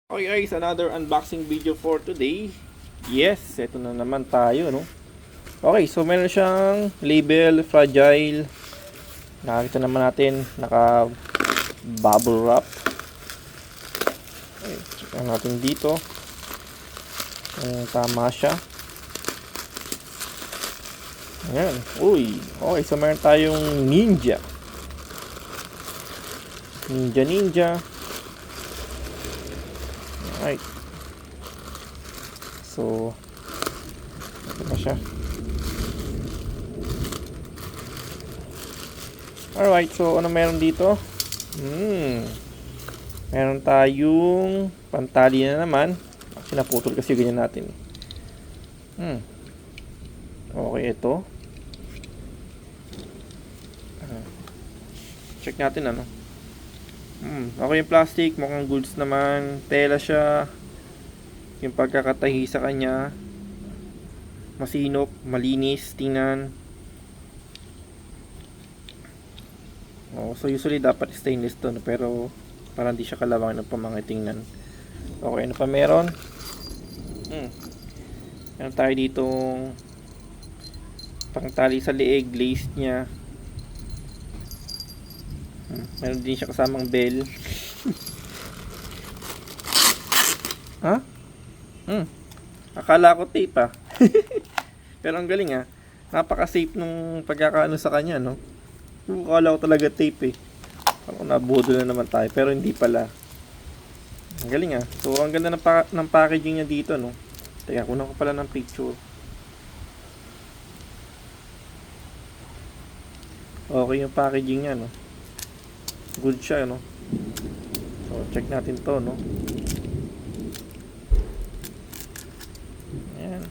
Okay guys, another unboxing video for today. Yes, ito na naman tayo, no? Okay, so meron siyang label, fragile. Nakakita naman natin, naka bubble wrap. Okay, check natin dito. Tama siya. Ayan, uy. Okay, so meron tayong Ninja. Ninja. Alright. So, ito na siya. Alright, so ano meron dito? Meron tayong pantali na naman. Pinaputol kasi ganyan natin. Okay, ito. Check natin ano. Okay yung plastic, mukhang goods naman. Tela siya. Yung pagkakatahi sa kanya, masinop, malinis, tingnan. So usually dapat stainless to, no? Pero parang di siya kalawang ng pamangitingnan. Okay, ano pa meron? Meron tayo ditong pangtali sa leeg, lace nya. Meron din siya kasamang bell. Ha? Akala ko tape ah. Pero ang galing ah. Napaka-safe nung pagkakaano sa kanya, no? Akala ko talaga tape eh. Parang nabudol na naman tayo, pero hindi pala. Ang galing ah. So ang ganda ng packaging niya dito, no? Teka, kunan ko pala ng picture. Okay yung packaging niya, no? Good siya, no? So check natin to, no? Ayan.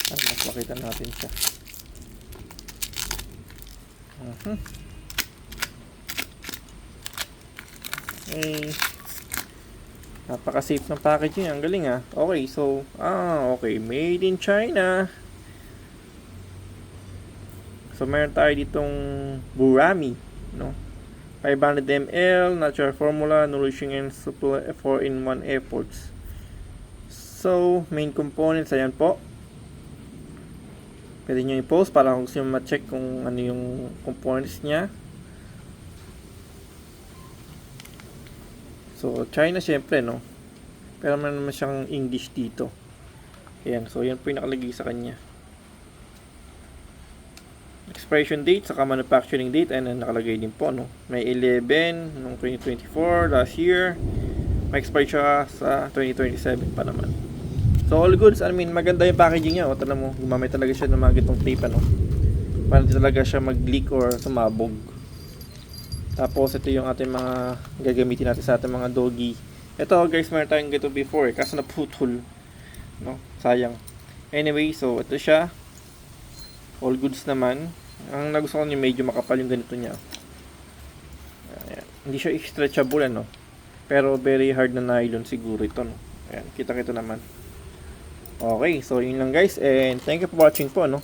Para mas makita natin siya. Okay. Napaka-safe ng packaging. Ang galing ah. Okay, so okay, made in China. So meron tayo ditong Burami, no? 500 ml, natural formula, nourishing and supple 4-in-1 efforts. So, main components, ayan po. Pwede nyo i-post para kung gusto nyo ma-check kung ano yung components nya. So, China syempre, no? Pero meron naman siyang English dito. Ayan, so yan po yung nakalagay sa kanya. Expiration date, saka manufacturing date, and nakalagay din po, no? May 11 noong 2024, last year. May expire siya sa 2027 pa naman. So all goods, I mean, maganda yung packaging niya. O, tignan mo, gumamit talaga siya ng mga gitong tape, ano? Para di talaga siya mag-leak or sumabog. Tapos ito yung ating mga gagamitin natin sa ating mga doggy. Ito guys, meron tayong gito before, kaso naputol, no? Sayang. Anyway, so ito siya. All goods naman. Ang nagustuhan ko niya, medyo makapal yung ganito niya. Ayan. Hindi siya stretchable, ano? Pero very hard na nylon siguro ito, no? Ayan, kita-kita naman. Okay, so yun lang guys, and thank you for watching po, no?